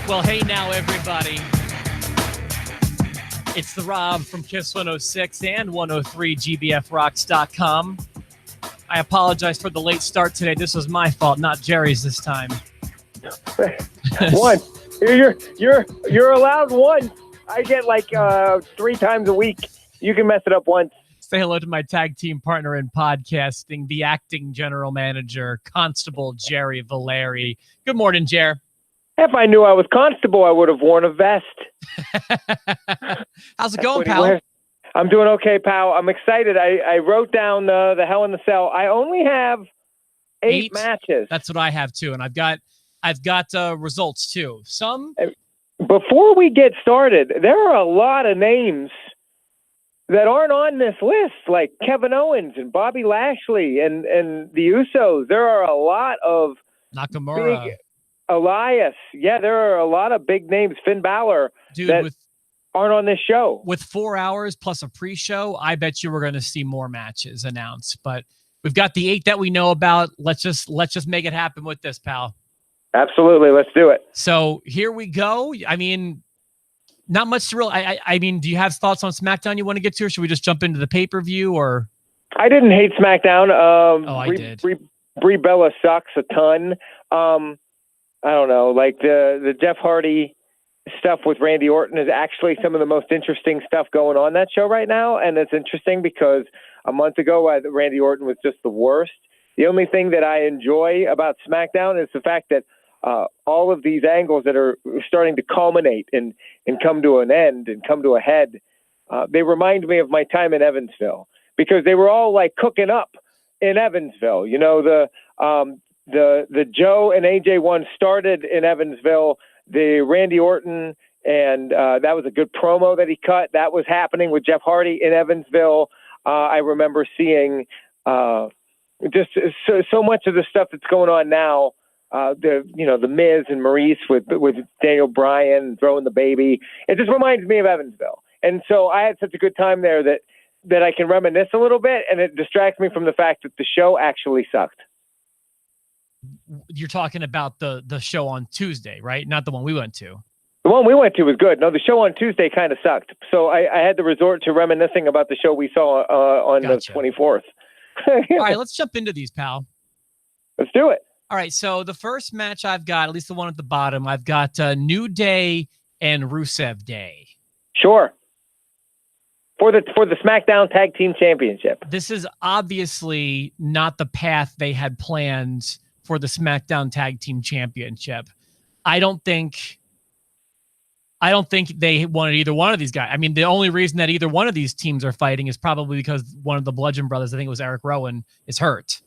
Well, hey now, everybody. It's the Rob from Kiss 106 and 103GBFRocks.com. I apologize for the late start today. This was my fault, not Jerry's this time. One. You're allowed one. I get like 3 times a week. You can mess it up once. Say hello to my tag team partner in podcasting, the acting general manager, Constable Jerry Valeri. Good morning, Jer. If I knew I was Constable, I would have worn a vest. How's it going, pal? I'm doing okay, pal. I'm excited. I wrote down the Hell in the Cell. I only have 8 matches. That's what I have too, and I've got results too. Some. Before we get started, there are a lot of names that aren't on this list, like Kevin Owens and Bobby Lashley and the Usos. There are a lot of Nakamura. Big Elias. Yeah, there are a lot of big names. Finn Balor that aren't on this show. With 4 hours plus a pre-show, I bet you we're going to see more matches announced. But we've got the 8 that we know about. Let's just make it happen with this, pal. Absolutely, let's do it. So here we go. I mean, not much to real. I mean, do you have thoughts on SmackDown you want to get to, or should we just jump into the pay-per-view? Or I didn't hate SmackDown. I did. Brie Bella sucks a ton. I don't know, like the Jeff Hardy stuff with Randy Orton is actually some of the most interesting stuff going on that show right now. And it's interesting because a month ago, Randy Orton was just the worst. The only thing that I enjoy about SmackDown is the fact that all of these angles that are starting to culminate and come to an end and come to a head, they remind me of my time in Evansville, because they were all like cooking up in Evansville. You know, the Joe and AJ one started in Evansville. The Randy Orton, and that was a good promo that he cut. That was happening with Jeff Hardy in Evansville. I remember seeing just so much of the stuff that's going on now. The Miz and Maurice with Daniel Bryan throwing the baby. It just reminds me of Evansville. And so I had such a good time there that I can reminisce a little bit, and it distracts me from the fact that the show actually sucked. You're talking about the show on Tuesday, right? Not the one we went to. The one we went to was good. No, the show on Tuesday kind of sucked. So I had to resort to reminiscing about the show we saw on the 24th. All right, let's jump into these, pal. Let's do it. All right, so the first match I've got, at least the one at the bottom, I've got New Day and Rusev Day. Sure. For the SmackDown Tag Team Championship. This is obviously not the path they had planned for the SmackDown Tag Team Championship. I don't think they wanted either one of these guys. I mean, the only reason that either one of these teams are fighting is probably because one of the Bludgeon Brothers, I think it was Eric Rowan, is hurt.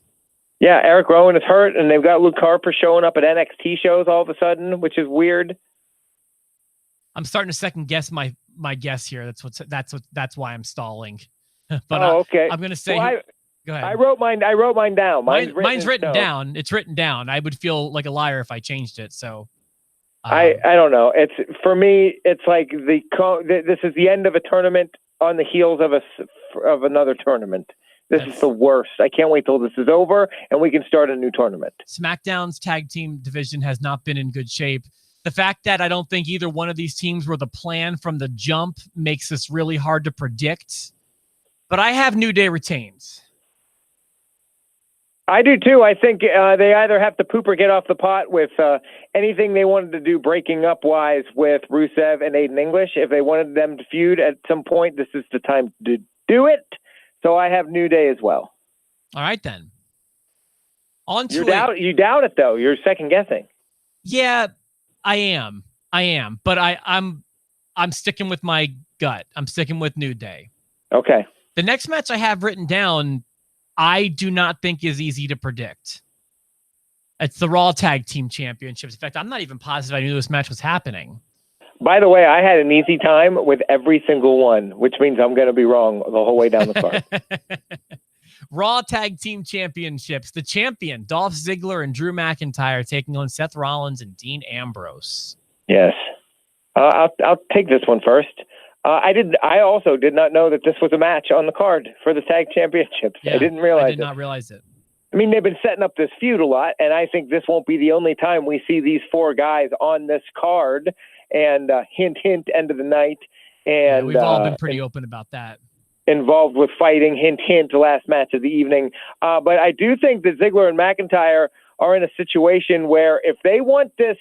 Yeah, Eric Rowan is hurt, and they've got Luke Harper showing up at NXT shows all of a sudden, which is weird. I'm starting to second guess my guess here. That's why I'm stalling. But okay. I'm going to say. Go ahead. I wrote mine down. Mine's written down. It's written down. I would feel like a liar if I changed it. So I don't know. It's for me. It's like this is the end of a tournament on the heels of another tournament. This is the worst. I can't wait till this is over and we can start a new tournament. SmackDown's tag team division has not been in good shape. The fact that I don't think either one of these teams were the plan from the jump makes this really hard to predict. But I have New Day retains. I do too. I think they either have to poop or get off the pot with anything they wanted to do breaking up wise with Rusev and Aiden English. If they wanted them to feud at some point, this is the time to do it. So I have New Day as well. All right, then. You doubt it, though. You're second guessing. Yeah, I am. But I'm sticking with my gut. I'm sticking with New Day. Okay. The next match I have written down, I do not think is easy to predict. It's the Raw Tag Team Championships. In fact, I'm not even positive I knew this match was happening. By the way, I had an easy time with every single one, which means I'm going to be wrong the whole way down the card. Raw Tag Team Championships. The champion, Dolph Ziggler and Drew McIntyre, taking on Seth Rollins and Dean Ambrose. Yes. I'll take this one first. I also did not know that this was a match on the card for the tag championships. Yeah, I didn't realize not realize it. I mean, they've been setting up this feud a lot, and I think this won't be the only time we see these four guys on this card. And hint, hint, end of the night. And we've all been pretty open about that. Involved with fighting, hint, hint, last match of the evening. But I do think that Ziggler and McIntyre are in a situation where if they want this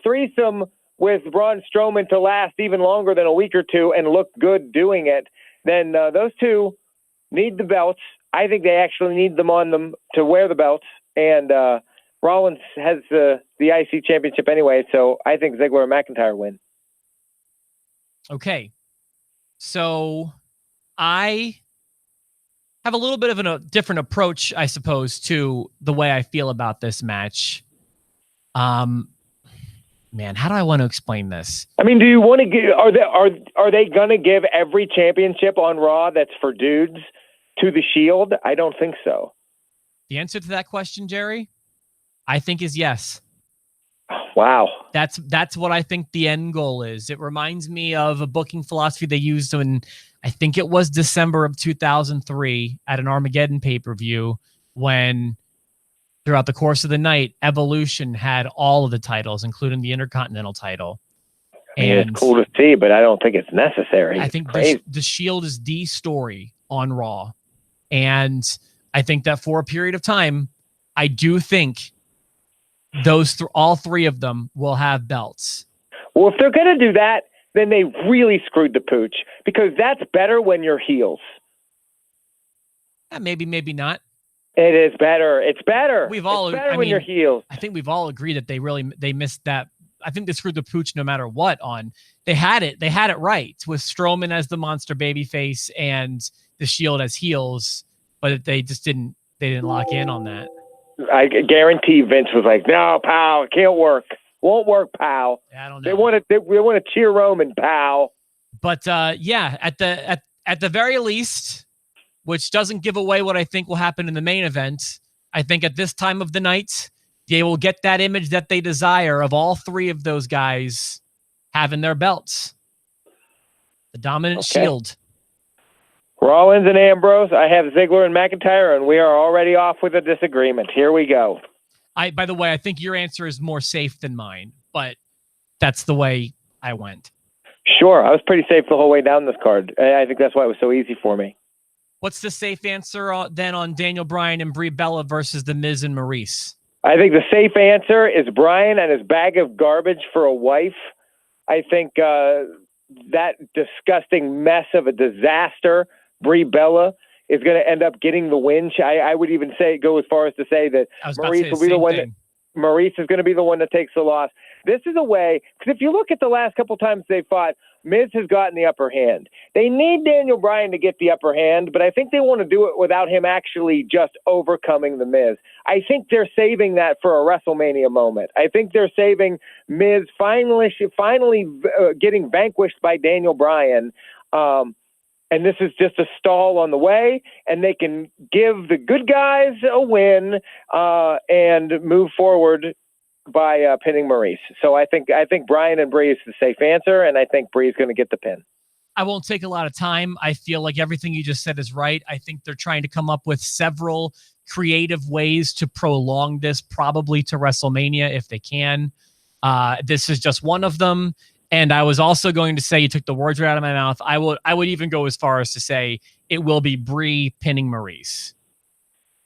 threesome with Braun Strowman to last even longer than a week or two and look good doing it, then those two need the belts. I think they actually need them on them to wear the belts. And Rollins has the IC championship anyway, so I think Ziggler and McIntyre win. Okay. So I have a little bit of a different approach, I suppose, to the way I feel about this match. Man, how do I want to explain this? I mean, do you want to give? Are they going to give every championship on Raw that's for dudes to the Shield? I don't think so. The answer to that question, Jerry, I think is yes. Wow. That's what I think the end goal is. It reminds me of a booking philosophy they used in, I think it was December of 2003 at an Armageddon pay-per-view when throughout the course of the night, Evolution had all of the titles, including the Intercontinental title. And it's cool to see, but I don't think it's necessary. I think the Shield is the story on Raw. And I think that for a period of time, I do think all three of them will have belts. Well, if they're going to do that, then they really screwed the pooch, because that's better when you're heels. Maybe not. It is better. It's better. When you're heels. I think we've all agreed that they missed that. I think they screwed the pooch no matter what. They had it right with Strowman as the monster babyface and the Shield as heels, but they just didn't lock in on that. I guarantee Vince was like, "No, pal, it can't work. Won't work, pal." I don't know. They want to cheer Roman, pal. But yeah, at the very least, which doesn't give away what I think will happen in the main event, I think at this time of the night, they will get that image that they desire of all three of those guys having their belts. The dominant Shield. Rollins and Ambrose. I have Ziggler and McIntyre, and we are already off with a disagreement. Here we go. By the way, I think your answer is more safe than mine, but that's the way I went. Sure. I was pretty safe the whole way down this card. I think that's why it was so easy for me. What's the safe answer then on Daniel Bryan and Brie Bella versus The Miz and Maurice? I think the safe answer is Bryan and his bag of garbage for a wife. I think that disgusting mess of a disaster, Brie Bella, is going to end up getting the win. I would even go as far as to say that Maurice will be the one. Maurice is going to be the one that takes the loss. This is a way, because if you look at the last couple times they fought, Miz has gotten the upper hand. They need Daniel Bryan to get the upper hand, but I think they want to do it without him actually just overcoming the Miz. I think they're saving that for a WrestleMania moment. I think they're saving Miz finally getting vanquished by Daniel Bryan. And this is just a stall on the way, and they can give the good guys a win and move forward by pinning Maurice. So I think Bryan and Brie is the safe answer, and I think Brie is going to get the pin. I won't take a lot of time. I feel like everything you just said is right. I think they're trying to come up with several creative ways to prolong this, probably to WrestleMania if they can. This is just one of them. And I was also going to say, you took the words right out of my mouth. I would even go as far as to say it will be Brie pinning Maurice.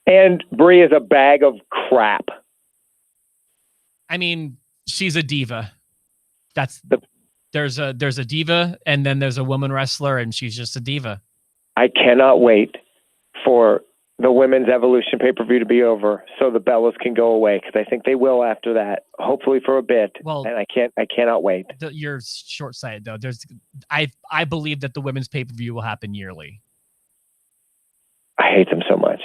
And Brie is a bag of crap. I mean, she's a diva. There's a diva, and then there's a woman wrestler, and she's just a diva. I cannot wait for the women's Evolution pay-per-view to be over so the Bellas can go away, because I think they will after that, hopefully for a bit. Well, and I cannot wait. You're short-sighted, though. I believe that the women's pay-per-view will happen yearly. I hate them so much.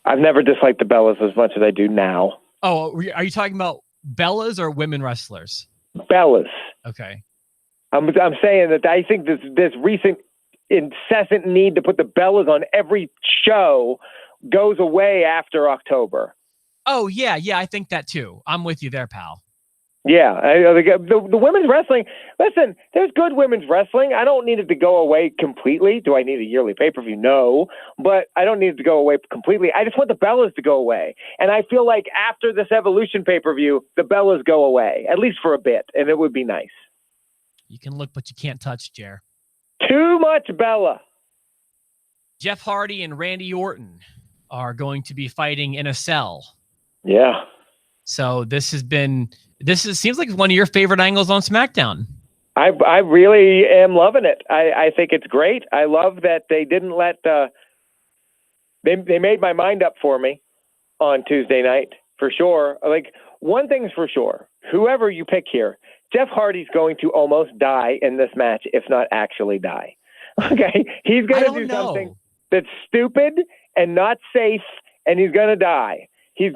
I've never disliked the Bellas as much as I do now. Oh, are you talking about Bellas or women wrestlers? Bellas. Okay. I'm saying that I think this recent incessant need to put the Bellas on every show goes away after October. Oh, yeah, I think that too. I'm with you there, pal. Yeah, the women's wrestling. Listen, there's good women's wrestling. I don't need it to go away completely. Do I need a yearly pay-per-view? No, but I don't need it to go away completely. I just want the Bellas to go away. And I feel like after this Evolution pay-per-view, the Bellas go away, at least for a bit, and it would be nice. You can look, but you can't touch, Jer. Too much Bella. Jeff Hardy and Randy Orton are going to be fighting in a cell. Yeah. So seems like one of your favorite angles on SmackDown. I really am loving it. I think it's great. I love that they didn't let they made my mind up for me on Tuesday night for sure. Like, one thing's for sure, whoever you pick here, Jeff Hardy's going to almost die in this match, if not actually die. Okay, he's going to do something that's stupid and not safe, and he's going to die. He's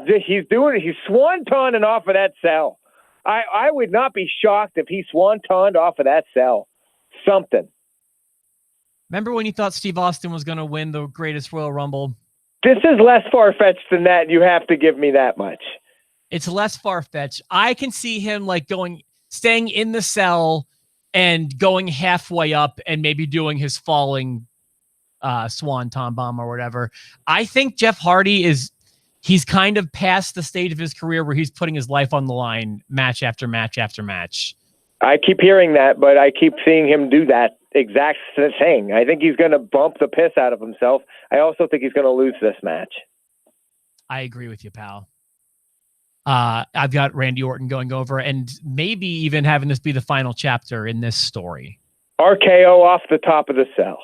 swan-tonning off of that cell. I would not be shocked if he swan-tonned off of that cell. Something. Remember when you thought Steve Austin was going to win the greatest Royal Rumble? This is less far-fetched than that. You have to give me that much. It's less far-fetched. I can see him staying in the cell and going halfway up and maybe doing his falling swanton bomb or whatever. I think Jeff Hardy he's kind of past the stage of his career where he's putting his life on the line match after match after match. I keep hearing that, but I keep seeing him do that exact thing. I think he's going to bump the piss out of himself. I also think he's going to lose this match. I agree with you, pal. I've got Randy Orton going over and maybe even having this be the final chapter in this story. RKO off the top of the cell.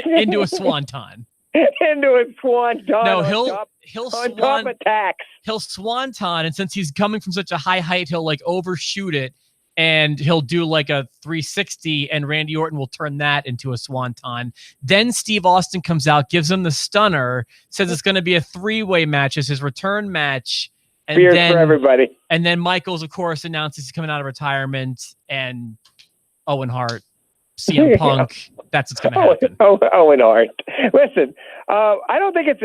Into a swanton. Into a swanton. No, he'll top attacks. He'll swanton, and since he's coming from such a high height, he'll overshoot it, and he'll do a 360, and Randy Orton will turn that into a swanton. Then Steve Austin comes out, gives him the stunner, says it's going to be a 3-way match. It's his return match. And Beers for everybody. And then Michaels, of course, announces he's coming out of retirement, and Owen Hart, CM Punk. That's what's going to happen. Owen Hart. Listen, I don't think it's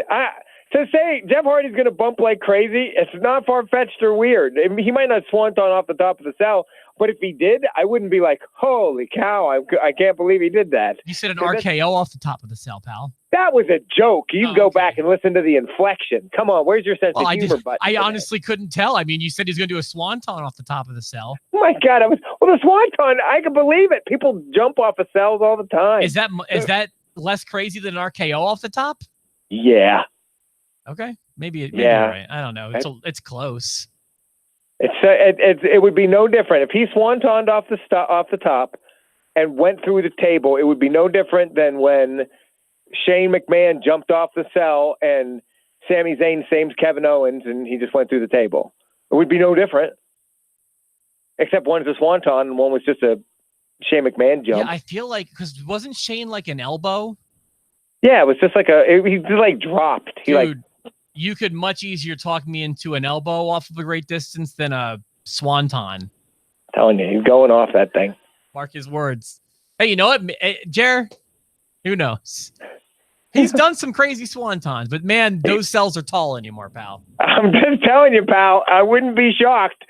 to say Jeff Hardy's going to bump like crazy. It's not far-fetched or weird. He might not swanton off the top of the cell, but if he did, I wouldn't be like, holy cow, I can't believe he did that. You said an RKO off the top of the cell, pal. That was a joke. You can go back and listen to the inflection. Come on, where's your sense of humor button? I honestly couldn't tell. I mean, you said he's going to do a swanton off the top of the cell. Oh my God! The swanton. I can believe it. People jump off of cells all the time. Is that less crazy than an RKO off the top? Yeah. Okay, maybe you're right. I don't know. It's close. It would be no different if he swantonned off the top and went through the table. It would be no different than when Shane McMahon jumped off the cell and Sami Zayn sames Kevin Owens and he just went through the table. It would be no different, except one's a swanton and one was just a Shane McMahon jump. Yeah, I feel like because wasn't Shane an elbow? Yeah, it was just he just dropped. Dude, you could much easier talk me into an elbow off of a great distance than a swanton. I'm telling you, he's going off that thing. Mark his words. Hey, you know what, Jer? Who knows? He's done some crazy swantons, but man, those cells are tall anymore, pal. I'm just telling you, pal. I wouldn't be shocked.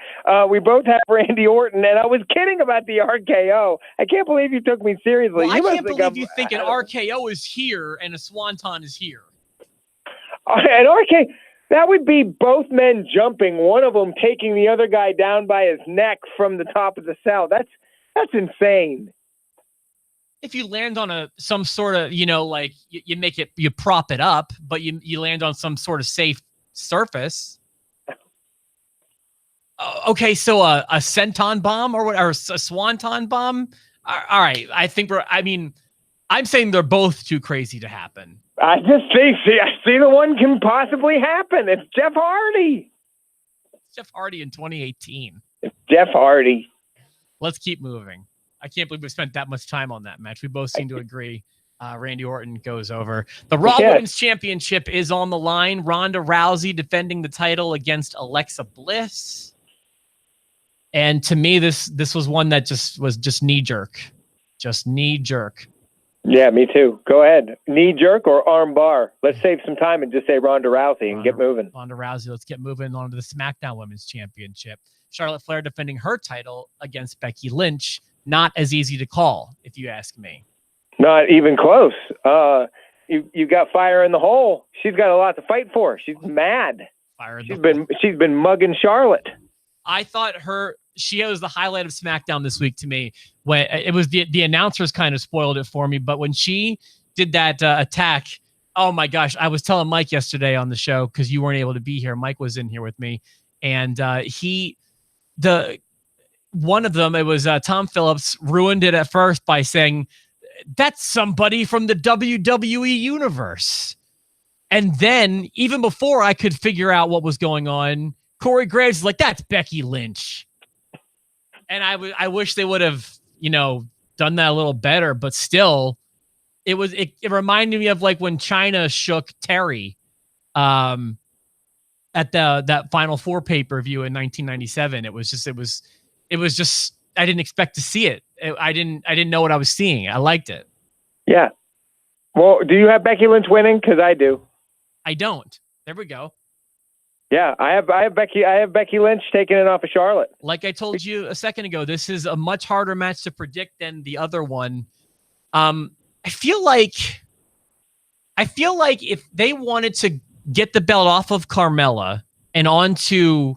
We both have Randy Orton, and I was kidding about the RKO. I can't believe you took me seriously. Well, I can't believe you think an RKO is here and a swanton is here. An RKO, that would be both men jumping, one of them taking the other guy down by his neck from the top of the cell. That's insane. If you land on some sort of, you prop it up, but you land on some sort of safe surface. Okay, so a senton bomb or a swanton bomb. All right, I'm saying they're both too crazy to happen. I just see the one can possibly happen. It's Jeff Hardy. It's Jeff Hardy in 2018. It's Jeff Hardy. Let's keep moving. I can't believe we spent that much time on that match. We both seem to agree. Randy Orton goes over. The Raw Women's Championship is on the line. Ronda Rousey defending the title against Alexa Bliss. And to me, this was one that was just knee jerk. Just knee jerk. Yeah, me too. Go ahead. Knee jerk or arm bar? Let's save some time and just say Ronda Rousey and get moving. Ronda Rousey. Let's get moving on to the SmackDown Women's Championship. Charlotte Flair defending her title against Becky Lynch. Not as easy to call, if you ask me. Not even close. You got fire in the hole. She's got a lot to fight for. She's mad. She's been mugging Charlotte. I thought she was the highlight of SmackDown this week to me. When it was the announcers kind of spoiled it for me, but when she did that attack, oh my gosh! I was telling Mike yesterday on the show because you weren't able to be here. Mike was in here with me, and one of them, it was Tom Phillips, ruined it at first by saying that's somebody from the WWE universe. And then, even before I could figure out what was going on, Corey Graves was like, that's Becky Lynch. And I wish they would have, done that a little better, but still, it reminded me of like when Chyna shook Terry at that Final Four pay-per-view in 1997. It was just I didn't expect to see it. I didn't know what I was seeing. I liked it. Yeah. Well, do you have Becky Lynch winning? Because I do. I don't. There we go. Yeah, I have Becky Lynch taking it off of Charlotte. Like I told you a second ago, this is a much harder match to predict than the other one. I feel like if they wanted to get the belt off of Carmella and onto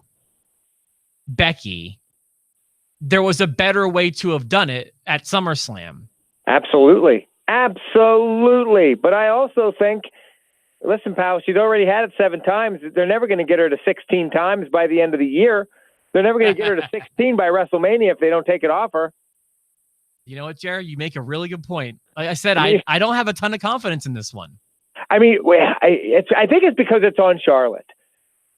Becky, there was a better way to have done it at SummerSlam. Absolutely. But I also think, listen, pal, she's already had it 7 times. They're never going to get her to 16 times by the end of the year. They're never going to get her to 16 by WrestleMania if they don't take it off her. You know what, Jared? You make a really good point. Like I said, I don't have a ton of confidence in this one. I mean, I think it's because it's on Charlotte.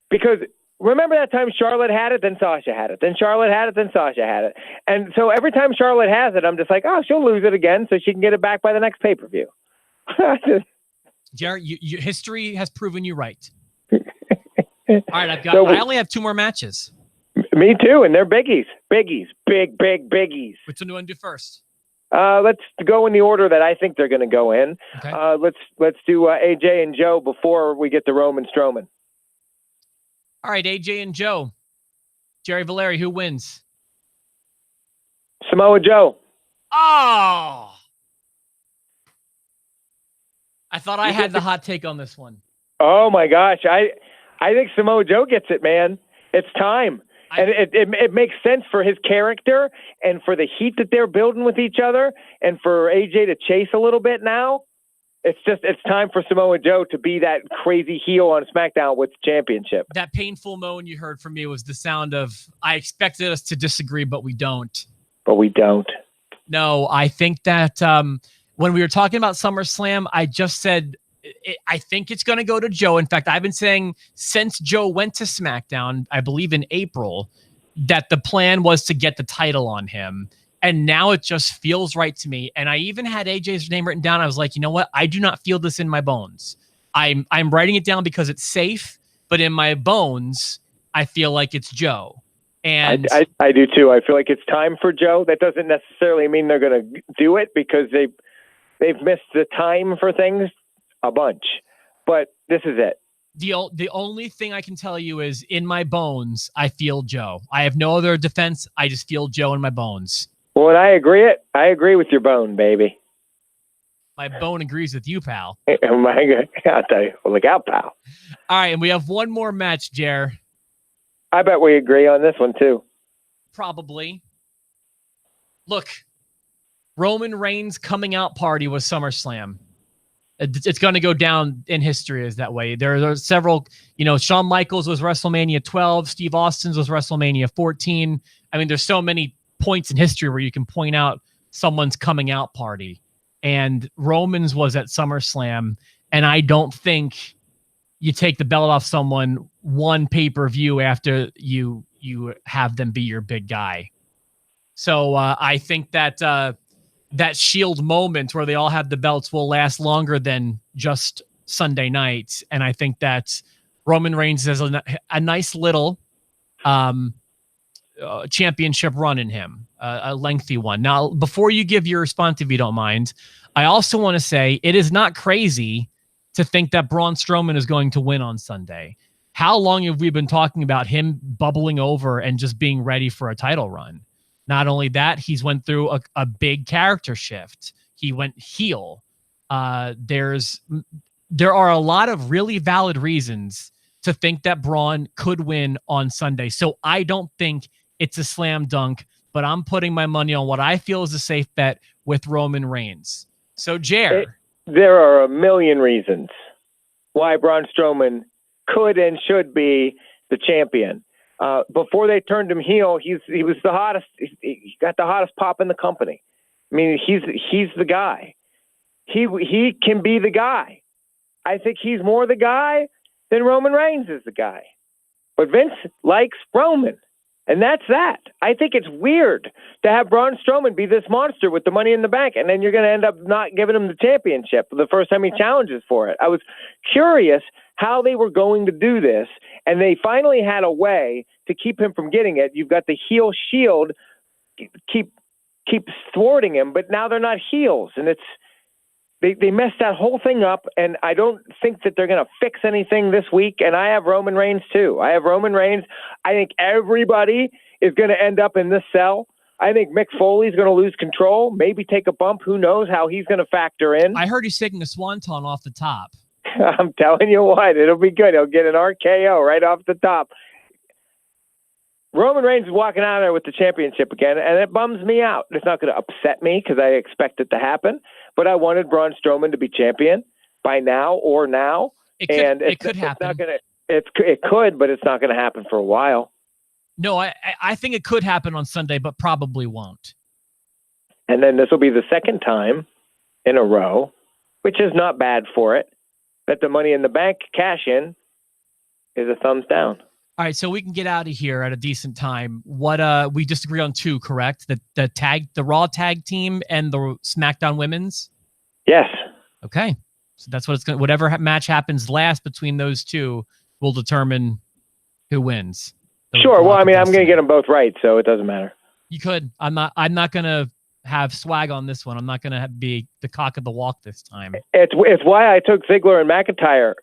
Because remember that time Charlotte had it, then Sasha had it. Then Charlotte had it, then Sasha had it. And so every time Charlotte has it, I'm just like, oh, she'll lose it again so she can get it back by the next pay-per-view. Jared, history has proven you right. All right, I only have 2 more matches. Me too, and they're biggies. Big biggies. Which one do you want to do first? Let's go in the order that I think they're going to go in. Okay. Let's do AJ and Joe before we get to Roman Strowman. All right, AJ and Joe. Jerry Valeri, who wins? Samoa Joe. Oh! I thought I had the hot take on this one. Oh my gosh. I think Samoa Joe gets it, man. It's time. And it makes sense for his character and for the heat that they're building with each other and for AJ to chase a little bit now. It's time for Samoa Joe to be that crazy heel on SmackDown with the championship. That painful moan you heard from me was the sound of, I expected us to disagree, but we don't. No, I think that when we were talking about SummerSlam, I just said, I think it's going to go to Joe. In fact, I've been saying since Joe went to SmackDown, I believe in April, that the plan was to get the title on him. And now it just feels right to me. And I even had AJ's name written down. I was like, you know what? I do not feel this in my bones. I'm writing it down because it's safe, but in my bones, I feel like it's Joe. And I do too. I feel like it's time for Joe. That doesn't necessarily mean they're going to do it because they've missed the time for things a bunch. But this is it. The only thing I can tell you is in my bones, I feel Joe. I have no other defense. I just feel Joe in my bones. Well, and I agree with your bone, baby. My bone agrees with you, pal. I'll tell you, look out, pal. All right, and we have one more match, Jer. I bet we agree on this one, too. Probably. Look, Roman Reigns' coming out party was SummerSlam. It's going to go down in history as that way. There are several, Shawn Michaels was WrestleMania 12. Steve Austin's was WrestleMania 14. I mean, there's so many points in history where you can point out someone's coming out party. And Roman's was at SummerSlam. And I don't think you take the belt off someone one pay-per-view after you have them be your big guy. So I think that that Shield moment where they all have the belts will last longer than just Sunday night. And I think that Roman Reigns has a nice little championship run in him, a lengthy one. Now, before you give your response, if you don't mind, I also want to say it is not crazy to think that Braun Strowman is going to win on Sunday. How long have we been talking about him bubbling over and just being ready for a title run? Not only that, he's went through a big character shift. He went heel. There are a lot of really valid reasons to think that Braun could win on Sunday. So I don't think it's a slam dunk, but I'm putting my money on what I feel is a safe bet with Roman Reigns. So, Jer. There are a million reasons why Braun Strowman could and should be the champion. Before they turned him heel, he was the hottest. He got the hottest pop in the company. I mean, he's the guy. He can be the guy. I think he's more the guy than Roman Reigns is the guy. But Vince likes Roman, and that's that. I think it's weird to have Braun Strowman be this monster with the Money in the Bank, and then you're going to end up not giving him the championship the first time he challenges for it. I was curious how they were going to do this, and they finally had a way to keep him from getting it. You've got the heel shield keep thwarting him, but now they're not heels, and they messed that whole thing up, and I don't think that they're going to fix anything this week, and I have Roman Reigns too. I have Roman Reigns. I think everybody is going to end up in this cell. I think Mick Foley's going to lose control, maybe take a bump. Who knows how he's going to factor in. I heard he's taking a swanton off the top. I'm telling you what, it'll be good. He'll get an RKO right off the top. Roman Reigns is walking out of there with the championship again, and it bums me out. It's not going to upset me because I expect it to happen, but I wanted Braun Strowman to be champion by now or now. It could happen. It could, but it's not going to happen for a while. No, I think it could happen on Sunday, but probably won't. And then this will be the second time in a row, which is not bad for it, that the Money in the Bank cash-in is a thumbs down. All right, so we can get out of here at a decent time. What we disagree on two, correct? The Raw tag team and the SmackDown women's? Yes. Okay. So that's what it's going to, whatever match happens last between those two will determine who wins. Sure. Well, I mean, I'm going to get them both right, so it doesn't matter. You could. I'm not going to have swag on this one. I'm not going to be the cock of the walk this time. It's why I took Ziggler and McIntyre.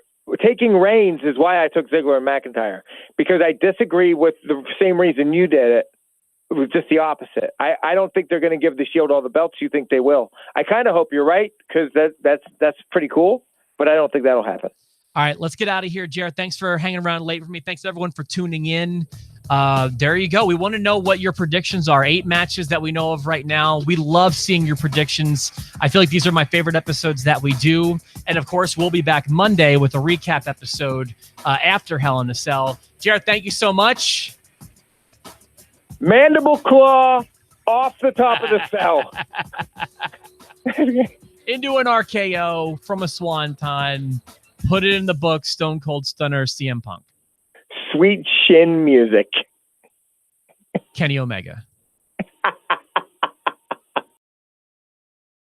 Taking Reigns is why I took Ziggler and McIntyre, because I disagree with the same reason you did it. It was just the opposite. I don't think they're going to give the Shield all the belts. You think they will? I kind of hope you're right, because that's pretty cool, but I don't think that'll happen. All right, let's get out of here, Jared. Thanks for hanging around late for me. Thanks everyone for tuning in. There you go. We want to know what your predictions are. 8 matches that we know of right now. We love seeing your predictions. I feel like these are my favorite episodes that we do. And of course, we'll be back Monday with a recap episode after Hell in a Cell. Jared, thank you so much. Mandible claw off the top of the cell. Into an RKO from a swanton. Put it in the book, Stone Cold Stunner, CM Punk. Sweet shin music. Kenny Omega.